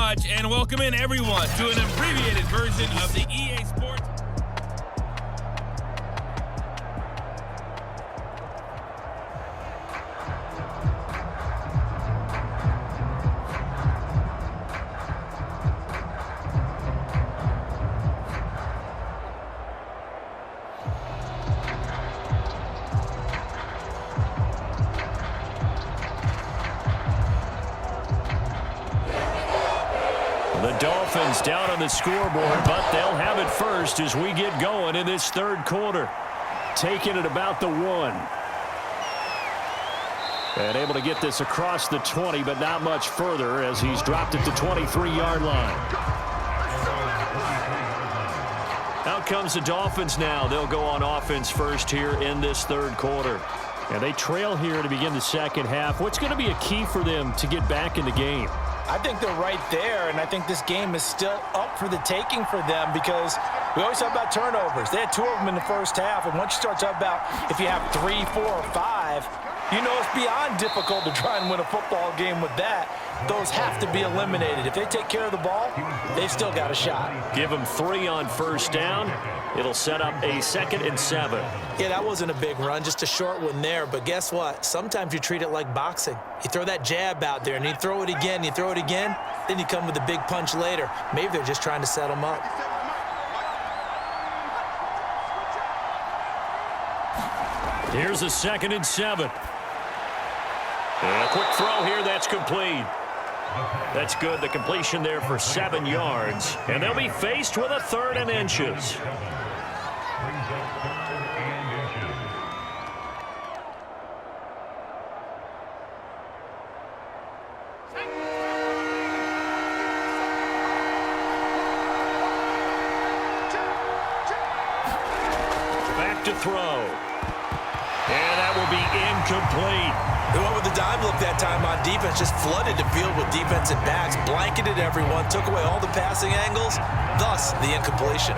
much, and welcome in everyone to an abbreviated version of the EA Sports. The Dolphins down on the scoreboard, but they'll have it first as we get going in this third quarter. Taking it about the 1. And able to get this across the 20, but not much further as he's dropped at the 23-yard line. Out comes the Dolphins now. They'll go on offense first here in this third quarter. And they trail here to begin the second half. What's going to be a key for them to get back in the game? I think they're right there, and I think this game is still up for the taking for them because we always talk about turnovers. They had 2 of them in the first half, and once you start talking about if you have 3, 4, or 5, you know it's beyond difficult to try and win a football game with that. Those have to be eliminated. If they take care of the ball, they've still got a shot. Give them 3 on first down. It'll set up a 2nd and 7. Yeah, that wasn't a big run, just a short one there. But guess what? Sometimes you treat it like boxing. You throw that jab out there, and you throw it again, you throw it again, then you come with a big punch later. Maybe they're just trying to set them up. Here's a 2nd and 7. And a quick throw here, that's complete. That's good, the completion there for 7 yards. And they'll be faced with a 3rd and inches. Back to throw. And that will be incomplete. They went with the dime look that time on defense, just flooded the field with defensive backs, blanketed everyone, took away all the passing angles, thus the incompletion.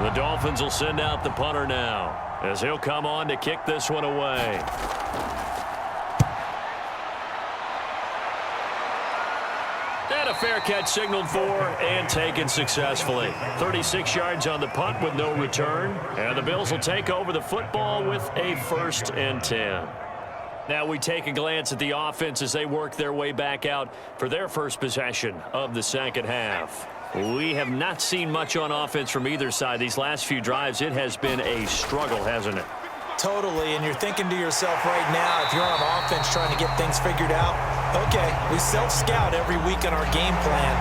The Dolphins will send out the punter now as he'll come on to kick this one away. And a fair catch signaled for and taken successfully. 36 yards on the punt with no return. And the Bills will take over the football with a 1st and 10. Now we take a glance at the offense as they work their way back out for their first possession of the second half. We have not seen much on offense from either side. These last few drives, it has been a struggle, hasn't it? Totally, and you're thinking to yourself right now, if you're on offense trying to get things figured out, okay, we self-scout every week in our game plan.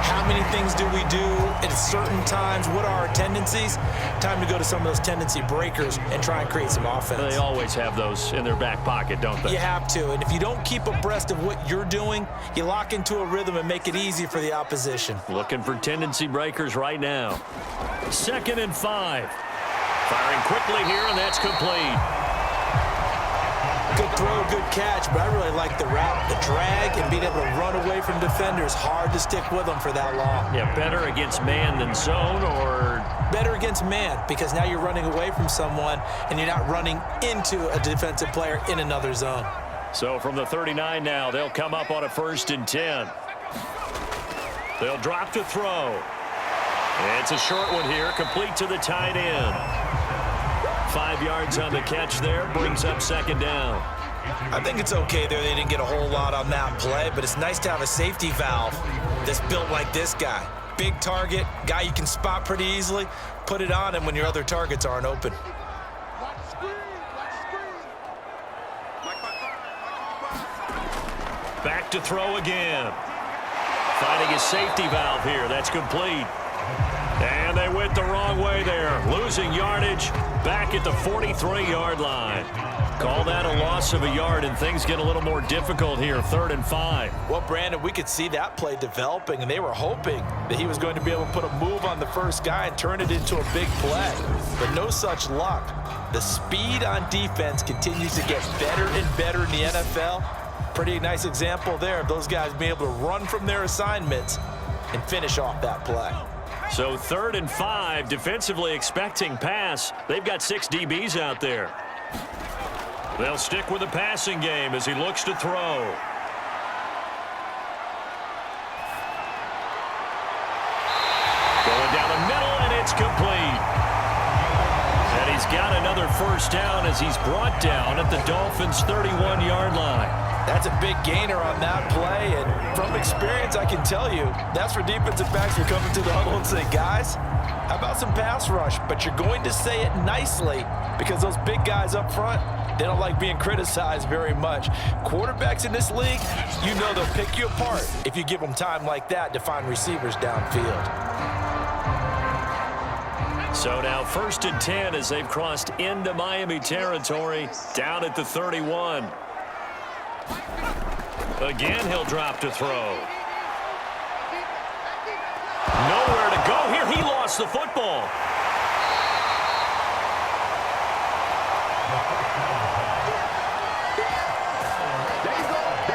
How many things do we do at certain times? What are our tendencies? Time to go to some of those tendency breakers and try and create some offense. They always have those in their back pocket, don't they? You have to, and if you don't keep abreast of what you're doing, you lock into a rhythm and make it easy for the opposition. Looking for tendency breakers right now. 2nd and 5. Firing quickly here, and that's complete. Good throw, good catch, but I really like the route, the drag, and being able to run away from defenders. Hard to stick with them for that long. Yeah, better against man than zone, or? Better against man, because now you're running away from someone, and you're not running into a defensive player in another zone. So from the 39 now, they'll come up on a 1st and 10. They'll drop to throw. And it's a short one here, complete to the tight end. 5 yards on the catch there, brings up 2nd down. I think it's okay there. They didn't get a whole lot on that play, but it's nice to have a safety valve that's built like this guy. Big target, guy you can spot pretty easily. Put it on him when your other targets aren't open. Back to throw again. Finding his safety valve here. That's complete. And they went the wrong way there. Losing yardage back at the 43-yard line. Call that a loss of a yard, and things get a little more difficult here. 3rd and 5. Well, Brandon, we could see that play developing, and they were hoping that he was going to be able to put a move on the first guy and turn it into a big play. But no such luck. The speed on defense continues to get better and better in the NFL. Pretty nice example there of those guys being able to run from their assignments and finish off that play. So 3rd and 5, defensively expecting pass. They've got 6 DBs out there. They'll stick with the passing game as he looks to throw. Going down the middle, and it's complete. And he's got another first down as he's brought down at the Dolphins' 31-yard line. That's a big gainer on that play, and from experience, I can tell you, that's where defensive backs will come into the huddle and say, guys, how about some pass rush? But you're going to say it nicely because those big guys up front, they don't like being criticized very much. Quarterbacks in this league, you know they'll pick you apart if you give them time like that to find receivers downfield. So now 1st and 10 as they've crossed into Miami territory, down at the 31. Again, he'll drop to throw. Nowhere to go here. He lost the football.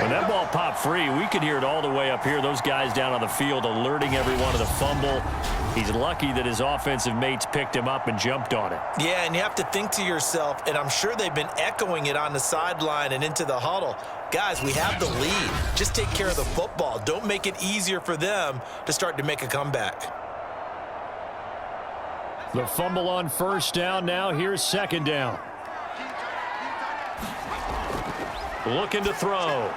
When that ball popped free, we could hear it all the way up here. Those guys down on the field alerting everyone to the fumble. He's lucky that his offensive mates picked him up and jumped on it. Yeah, and you have to think to yourself, and I'm sure they've been echoing it on the sideline and into the huddle. Guys, we have the lead. Just take care of the football. Don't make it easier for them to start to make a comeback. The fumble on first down now. Here's second down. Looking to throw.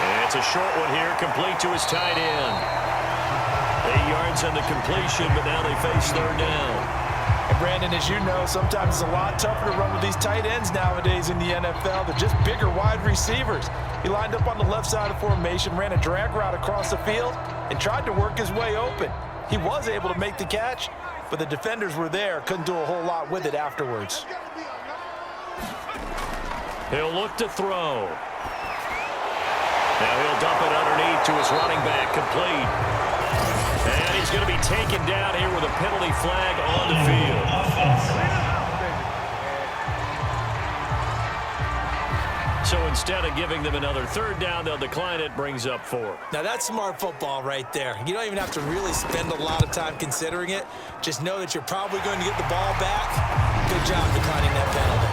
And it's a short one here, complete to his tight end. 8 yards on the completion, but now they face third down. And Brandon, as you know, sometimes it's a lot tougher to run with these tight ends nowadays in the NFL. They're just bigger wide receivers. He lined up on the left side of formation, ran a drag route across the field, and tried to work his way open. He was able to make the catch, but the defenders were there, couldn't do a whole lot with it afterwards. He'll look to throw. Now he'll dump it underneath to his running back, complete. And he's going to be taken down here with a penalty flag on the field. So instead of giving them another third down, they'll decline it, brings up 4. Now that's smart football right there. You don't even have to really spend a lot of time considering it. Just know that you're probably going to get the ball back. Good job declining that penalty.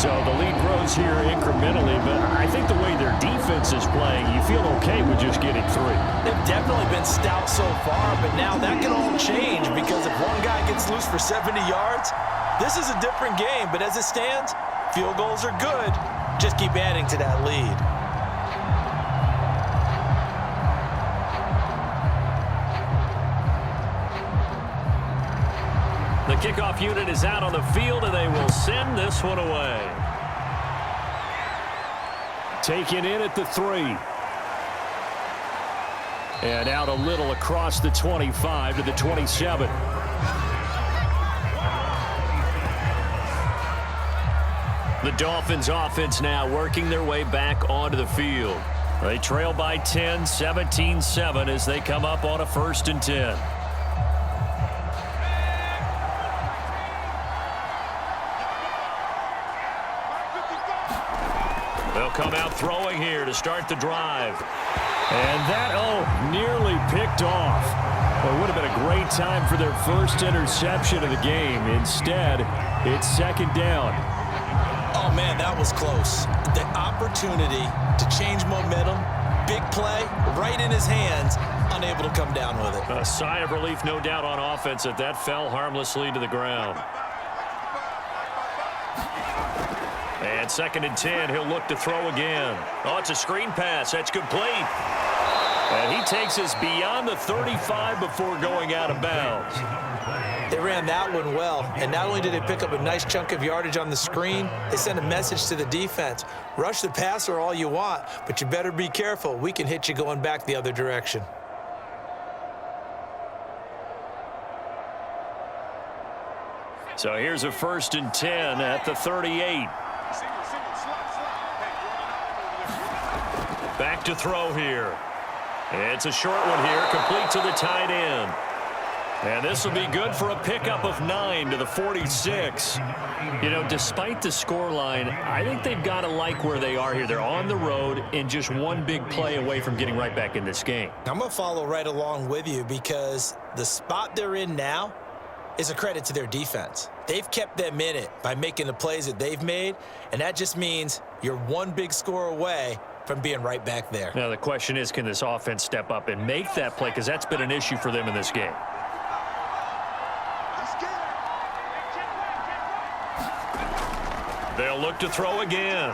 So the lead grows here incrementally, but I think the way their defense is playing, you feel okay with just getting 3. They've definitely been stout so far, but now that can all change because if one guy gets loose for 70 yards, this is a different game. But as it stands, field goals are good. Just keep adding to that lead. The kickoff unit is out on the field, and they will send this one away. Taken in at the 3. And out a little across the 25 to the 27. The Dolphins offense now working their way back onto the field. They trail by 10, 17-7 as they come up on a 1st and 10. Come out throwing here to start the drive. And that, nearly picked off. Well, it would have been a great time for their first interception of the game. Instead, it's second down. Oh, man, that was close. The opportunity to change momentum, big play, right in his hands, unable to come down with it. A sigh of relief, no doubt, on offense that fell harmlessly to the ground. And 2nd and 10, he'll look to throw again. Oh, it's a screen pass. That's complete. And he takes us beyond the 35 before going out of bounds. They ran that one well, and not only did they pick up a nice chunk of yardage on the screen, they sent a message to the defense. Rush the passer all you want, but you better be careful. We can hit you going back the other direction. So here's a 1st and 10 at the 38. Back to throw here. It's a short one here, complete to the tight end. And this will be good for a pickup of 9 to the 46. You know, despite the scoreline, I think they've got to like where they are here. They're on the road and just one big play away from getting right back in this game. I'm going to follow right along with you because the spot they're in now is a credit to their defense. They've kept them in it by making the plays that they've made, and that just means you're one big score away from being right back there. Now, the question is, can this offense step up and make that play? Because that's been an issue for them in this game. They'll look to throw again.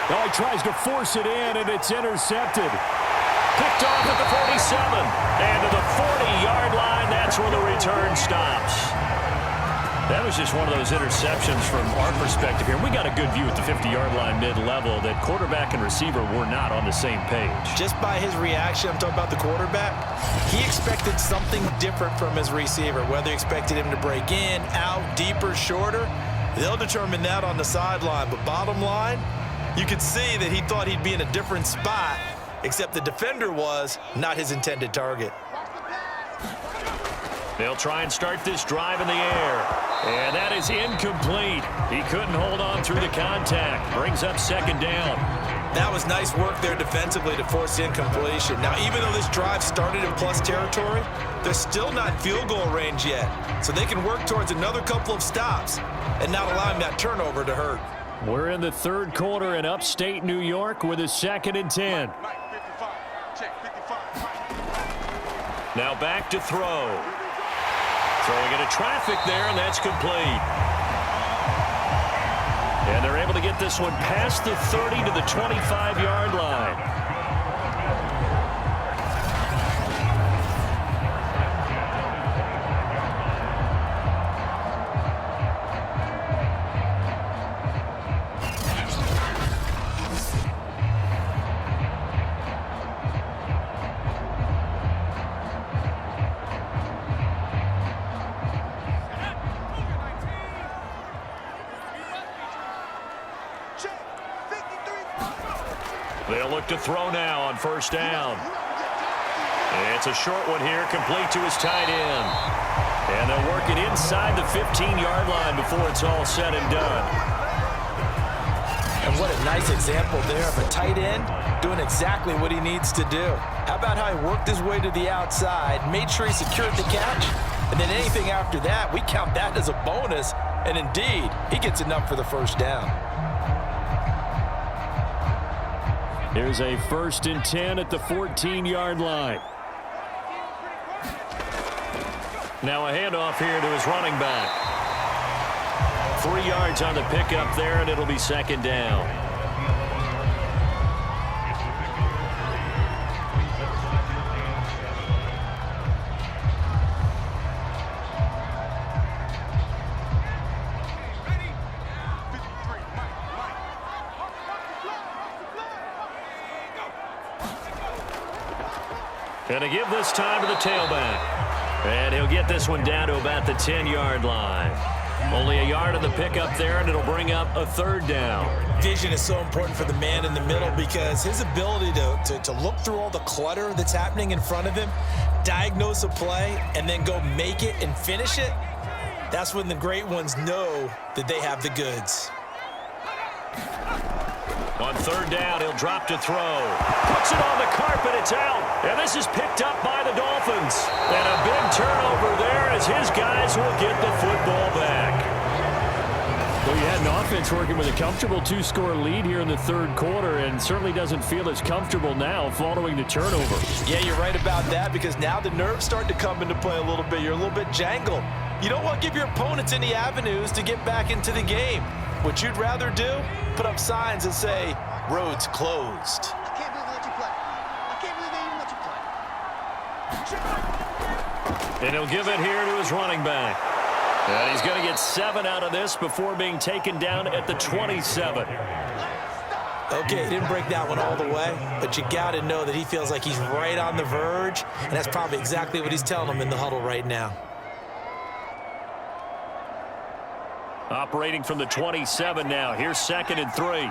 Oh, he tries to force it in, and it's intercepted. Picked off at the 47. And to the 40-yard line, that's where the return stops. That was just one of those interceptions from our perspective here. We got a good view at the 50-yard line mid-level that quarterback and receiver were not on the same page. Just by his reaction, I'm talking about the quarterback, he expected something different from his receiver, whether he expected him to break in, out, deeper, shorter. They'll determine that on the sideline. But bottom line, you could see that he thought he'd be in a different spot, except the defender was not his intended target. They'll try and start this drive in the air. And that is incomplete. He couldn't hold on through the contact. Brings up second down. That was nice work there defensively to force incompletion. Now, even though this drive started in plus territory, they're still not in field goal range yet. So they can work towards another couple of stops and not allowing that turnover to hurt. We're in the third quarter in upstate New York with a 2nd and 10. Now back to throw. Throwing into traffic there, and that's complete. And they're able to get this one past the 30 to the 25-yard line. They'll look to throw now on first down. It's a short one here, complete to his tight end. And they'll work it inside the 15-yard line before it's all said and done. And what a nice example there of a tight end doing exactly what he needs to do. How about how he worked his way to the outside, made sure he secured the catch, and then anything after that, we count that as a bonus, and indeed, he gets enough for the first down. Here's a 1st and 10 at the 14-yard line. Now a handoff here to his running back. 3 yards on the pickup there, and it'll be second down. And to give this time to the tailback. And he'll get this one down to about the 10-yard line. Only a yard on the pickup there, and it'll bring up a 3rd down. Vision is so important for the man in the middle because his ability to look through all the clutter that's happening in front of him, diagnose a play, and then go make it and finish it, that's when the great ones know that they have the goods. On 3rd down, he'll drop to throw. Puts it on the carpet, it's out. And this is picked up by the Dolphins. And a big turnover there as his guys will get the football back. Well, you had an offense working with a comfortable 2-score lead here in the 3rd quarter and certainly doesn't feel as comfortable now following the turnover. Yeah, you're right about that because now the nerves start to come into play a little bit. You're a little bit jangled. You don't want to give your opponents any avenues to get back into the game. What you'd rather do, put up signs that say, roads closed. I can't believe they let you play. I can't believe they even let you play. And he'll give it here to his running back. And he's going to get 7 out of this before being taken down at the 27. Okay, he didn't break that one all the way, but you got to know that he feels like he's right on the verge, and that's probably exactly what he's telling them in the huddle right now. Operating from the 27 now. Here's 2nd and 3.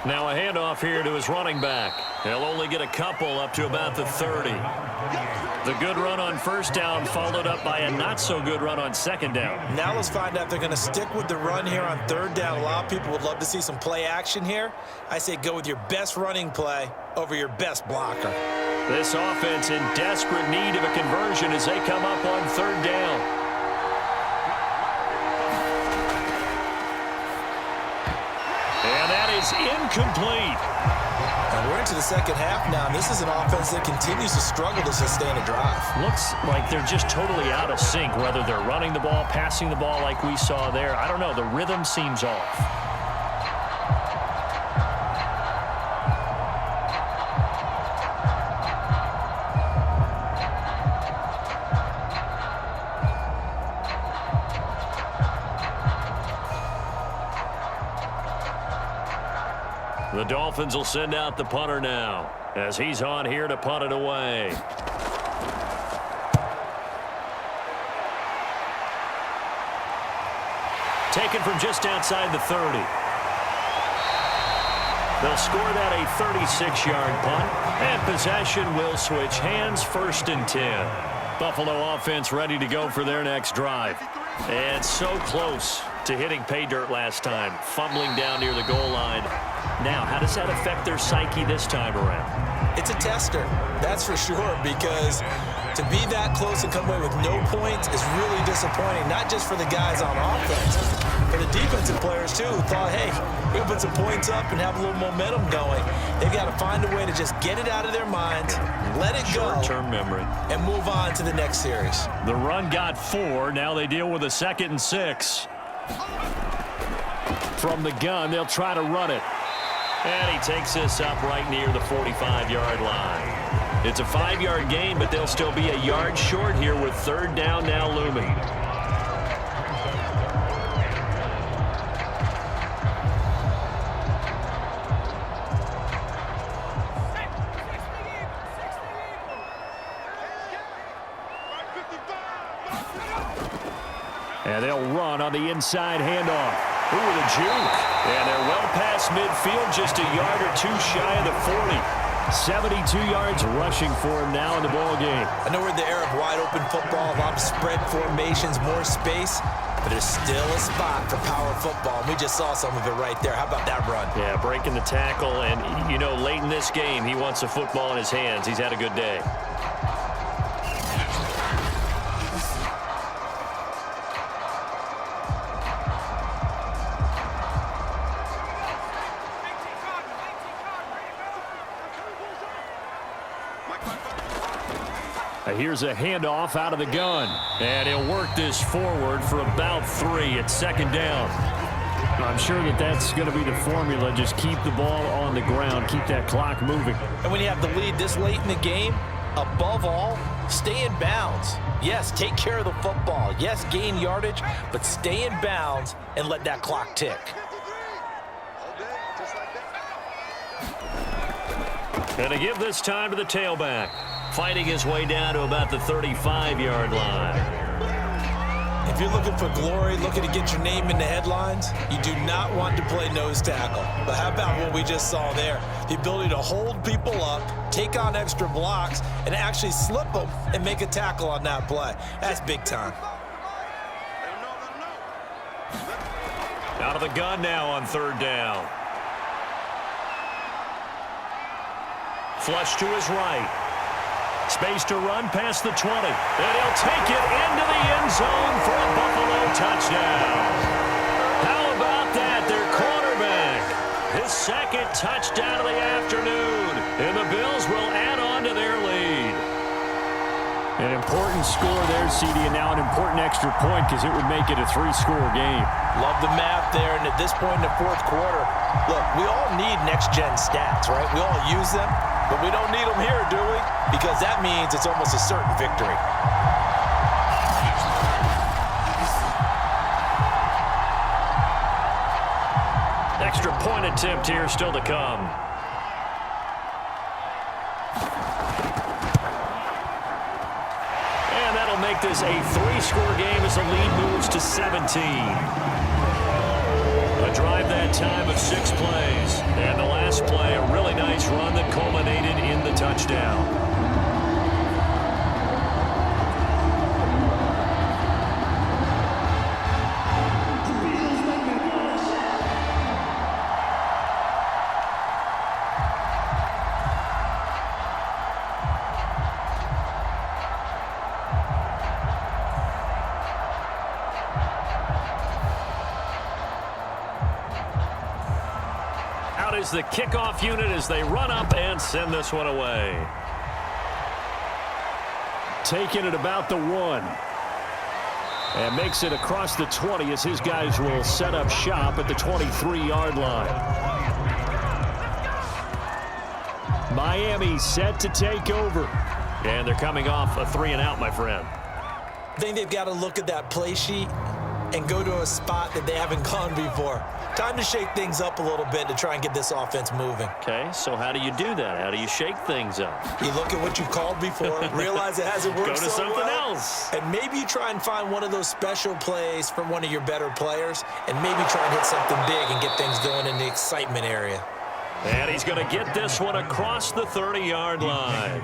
Now a handoff here to his running back. He'll only get a couple up to about the 30. The good run on first down followed up by a not-so-good run on second down. Now let's find out if they're going to stick with the run here on third down. A lot of people would love to see some play action here. I say go with your best running play over your best blocker. This offense in desperate need of a conversion as they come up on third down. Is incomplete. And we're into the second half now, and this is an offense that continues to struggle to sustain a drive. Looks like they're just totally out of sync, whether they're running the ball, passing the ball like we saw there. I don't know. The rhythm seems off. The Dolphins will send out the punter now as he's on here to punt it away. Taken from just outside the 30. They'll score that a 36-yard punt, and possession will switch hands, 1st and 10. Buffalo offense ready to go for their next drive. And so close to hitting pay dirt last time, fumbling down near the goal line. Now, how does that affect their psyche this time around? It's a tester, that's for sure, because to be that close and come away with no points is really disappointing, not just for the guys on offense, but the defensive players, too, who thought, hey, we're going to put some points up and have a little momentum going. They've got to find a way to just get it out of their minds, let it go, short-term memory, and move on to the next series. The run got 4. Now they deal with a 2nd and 6. From the gun, they'll try to run it. And he takes this up right near the 45-yard line. It's a 5-yard gain, but they'll still be a yard short here with third down now looming. And they'll run on the inside handoff. Ooh, the juke. And they're well past midfield, just a yard or 2 shy of the 40. 72 yards rushing for him now in the ball game. I know we're in the era of wide-open football, a lot of spread formations, more space, but there's still a spot for power football, and we just saw some of it right there. How about that run? Yeah, breaking the tackle, and, you know, late in this game, he wants the football in his hands. He's had a good day. Here's a handoff out of the gun. And he'll work this forward for about 3 at 2nd down. I'm sure that that's going to be the formula. Just keep the ball on the ground. Keep that clock moving. And when you have the lead this late in the game, above all, stay in bounds. Yes, take care of the football. Yes, gain yardage, but stay in bounds and let that clock tick. And to give this time to the tailback. Fighting his way down to about the 35-yard line. If you're looking for glory, looking to get your name in the headlines, you do not want to play nose tackle. But how about what we just saw there? The ability to hold people up, take on extra blocks, and actually slip them and make a tackle on that play. That's big time. Out of the gun now on third down. Flush to his right. Space to run past the 20. And he'll take it into the end zone for a Buffalo touchdown. How about that? Their quarterback. His 2nd touchdown of the afternoon. And the Bills will add on to their lead. An important score there, CD, and now an important extra point because it would make it a 3-score game. Love the math there, and at this point in the 4th quarter, look, we all need next-gen stats, right? We all use them. But we don't need them here, do we? Because that means it's almost a certain victory. Extra point attempt here still to come. And that'll make this a 3-score game as the lead moves to 17. A drive that time of 6 plays. And the last play, a really nice run that culminated in the touchdown. Is the kickoff unit as they run up and send this one away. Taking it about the 1. And makes it across the 20 as his guys will set up shop at the 23-yard line. Miami set to take over. And they're coming off a 3-and-out, my friend. I think they've got to look at that play sheet and go to a spot that they haven't gone before. Time to shake things up a little bit to try and get this offense moving. Okay, so how do you do that? How do you shake things up? You look at what you've called before, realize it hasn't worked Go to so something well, else. and maybe you try and find one of those special plays from one of your better players, and maybe try and hit something big and get things going in the excitement area. And he's going to get this one across the 30-yard line.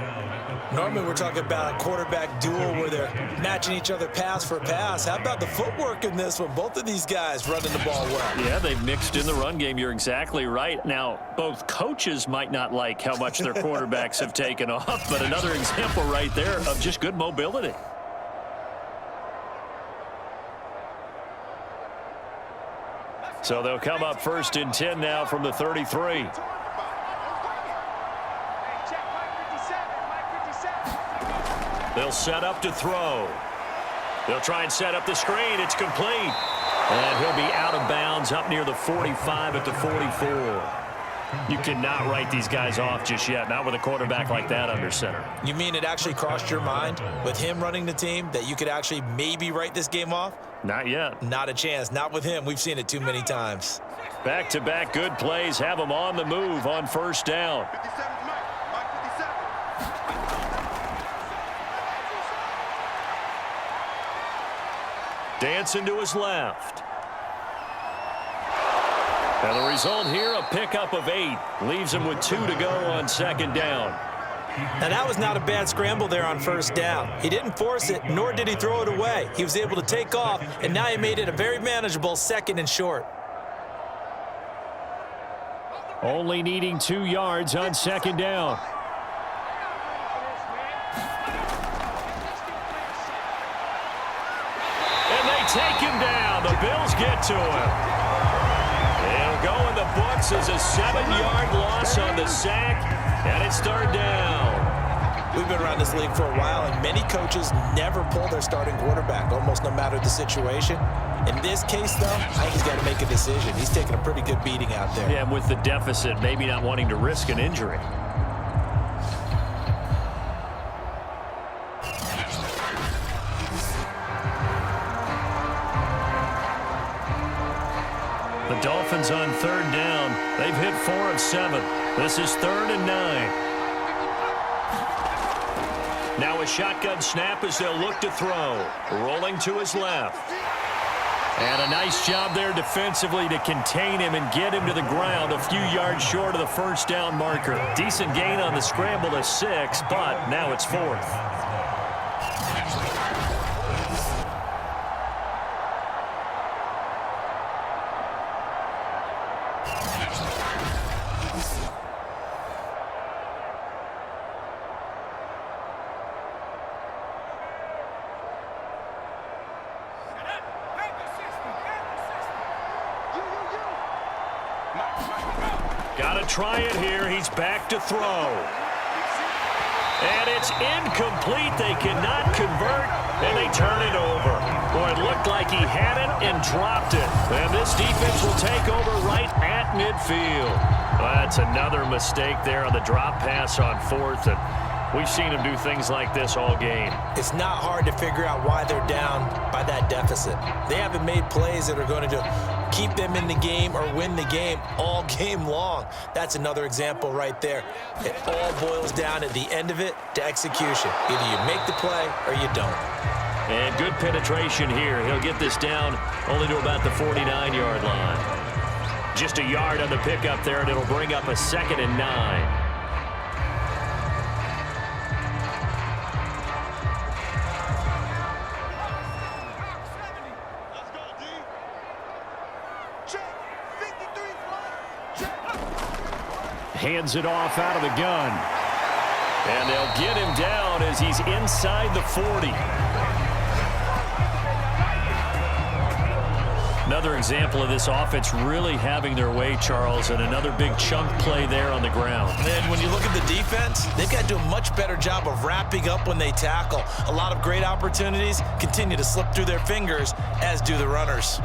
Normally we're talking about a quarterback duel where they're matching each other pass for pass. How about the footwork in this one? Both of these guys running the ball well. Yeah, they've mixed in the run game. You're exactly right. Now, both coaches might not like how much their quarterbacks have taken off, but another example right there of just good mobility. So they'll come up 1st and 10 now from the 33. They'll set up to throw. They'll try and set up the screen. It's complete. And he'll be out of bounds up near the 45 at the 44. You cannot write these guys off just yet, not with a quarterback like that under center. You mean it actually crossed your mind with him running the team that you could actually maybe write this game off? Not yet. Not a chance. Not with him. We've seen it too many times. Back-to-back good plays have them on the move on 1st down. Dancing to his left. And the result here, a pickup of 8. Leaves him with 2 to go on 2nd down. Now, that was not a bad scramble there on 1st down. He didn't force it, nor did he throw it away. He was able to take off, and now he made it a very manageable 2nd and short. Only needing 2 yards on 2nd down. And they take him down. The Bills get to him. It'll go in the books as a 7-yard loss on the sack, and it's 3rd down. We've been around this league for a while, and many coaches never pull their starting quarterback, almost no matter the situation. In this case, though, I think he's got to make a decision. He's taking a pretty good beating out there. Yeah, and with the deficit, maybe not wanting to risk an injury. The Dolphins on 3rd down. They've hit 4 of 7. This is 3rd and 9. Now a shotgun snap as they'll look to throw. Rolling to his left. And a nice job there defensively to contain him and get him to the ground a few yards short of the 1st down marker. Decent gain on the scramble to 6, but now it's 4th. Got to try it here. He's back to throw. And it's incomplete. They cannot convert, and they turn it over. Boy, it looked like he had it and dropped it. And this defense will take over right at midfield. Well, that's another mistake there on the drop pass on 4th. And we've seen him do things like this all game. It's not hard to figure out why they're down by that deficit. They haven't made plays that are going to keep them in the game or win the game all game long. That's another example right there. It all boils down at the end of it to execution. Either you make the play or you don't. And good penetration here. He'll get this down only to about the 49-yard line. Just a yard on the pickup there, and it'll bring up a 2nd and 9. Hands it off out of the gun. And they'll get him down as he's inside the 40. Another example of this offense really having their way, Charles, and another big chunk play there on the ground. And when you look at the defense, they've got to do a much better job of wrapping up when they tackle. A lot of great opportunities continue to slip through their fingers, as do the runners.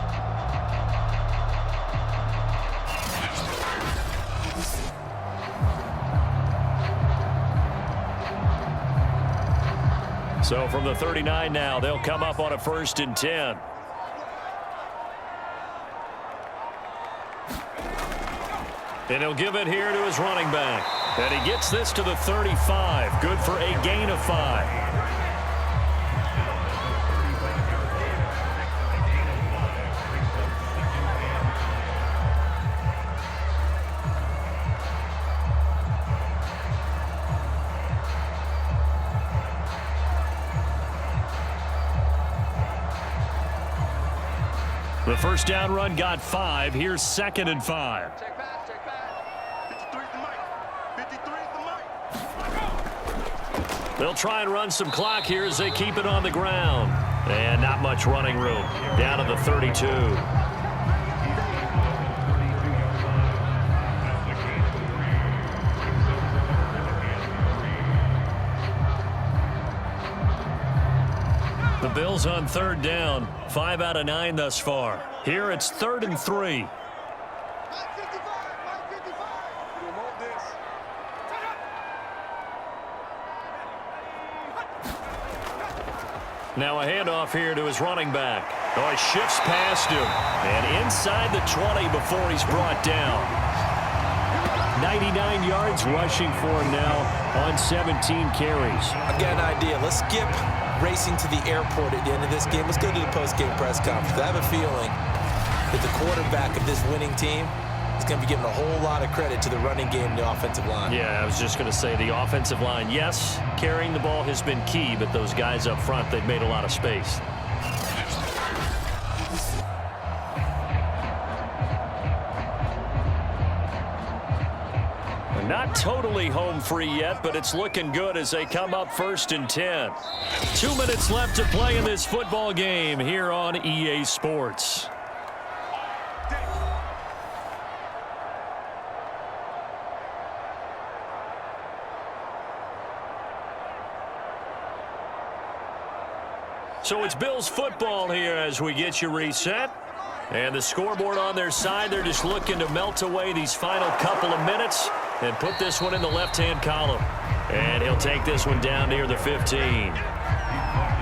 So from the 39 now, they'll come up on a 1st and 10. And he'll give it here to his running back. And he gets this to the 35. Good for a gain of 5. The first down run got 5. Here's 2nd and 5. Check back, check back. 53's the mic. They'll try and run some clock here as they keep it on the ground. And not much running room. Down to the 32. The Bills on 3rd down. 5 out of 9 thus far. Here it's 3rd and 3. Now a handoff here to his running back. Oh, he shifts past him. And inside the 20 before he's brought down. 99 yards rushing for him now on 17 carries. I've got an idea. Let's skip racing to the airport at the end of this game. Let's go to the post-game press conference. I have a feeling that the quarterback of this winning team is going to be giving a whole lot of credit to the running game and the offensive line. Yeah, I was just going to say the offensive line, yes, carrying the ball has been key, but those guys up front, they've made a lot of space. Not totally home free yet, but it's looking good as they come up 1st and 10. 2 minutes left to play in this football game here on EA Sports. So it's Bills football here as we get you reset. And the scoreboard on their side, they're just looking to melt away these final couple of minutes and put this one in the left-hand column. And he'll take this one down near the 15.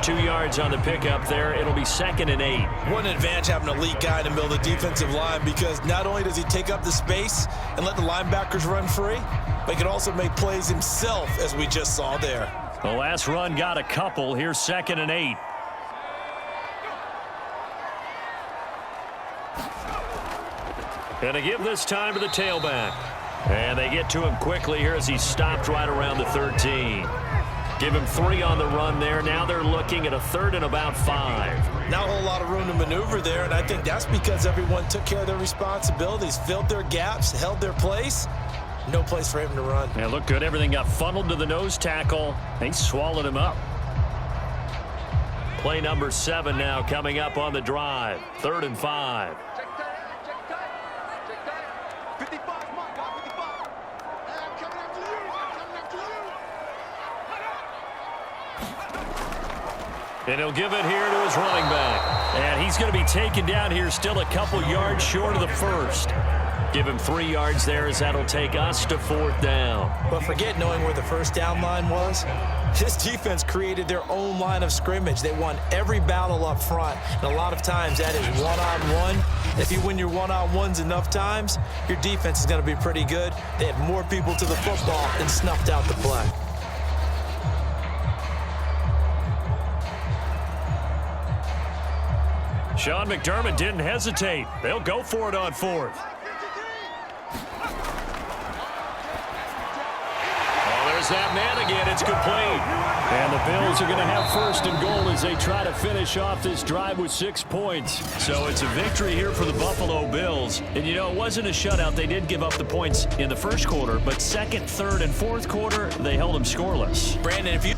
2 yards on the pickup there. It'll be 2nd and 8. What an advantage having an elite guy in the middle of the defensive line, because not only does he take up the space and let the linebackers run free, but he can also make plays himself, as we just saw there. The last run got a couple. Here's 2nd and 8. And they give this time to the tailback. And they get to him quickly here as he stopped right around the 13. Give him 3 on the run there. Now they're looking at a 3rd and about 5. Not a whole lot of room to maneuver there, and I think that's because everyone took care of their responsibilities, filled their gaps, held their place. No place for him to run. Yeah, looked good. Everything got funneled to the nose tackle. They swallowed him up. Play number 7 now coming up on the drive. 3rd and 5. And he'll give it here to his running back. And he's going to be taken down here still a couple yards short of the 1st. Give him 3 yards there as that'll take us to 4th down. But forget knowing where the first down line was. This defense created their own line of scrimmage. They won every battle up front. And a lot of times that is one-on-one. If you win your one-on-ones enough times, your defense is going to be pretty good. They had more people to the football and snuffed out the play. Sean McDermott didn't hesitate. They'll go for it on 4th. that man again. It's complete. And the Bills are going to have first and goal as they try to finish off this drive with 6 points. So it's a victory here for the Buffalo Bills. And, you know, it wasn't a shutout. They did give up the points in the first quarter, but second, third, and fourth quarter, they held them scoreless. Brandon, if you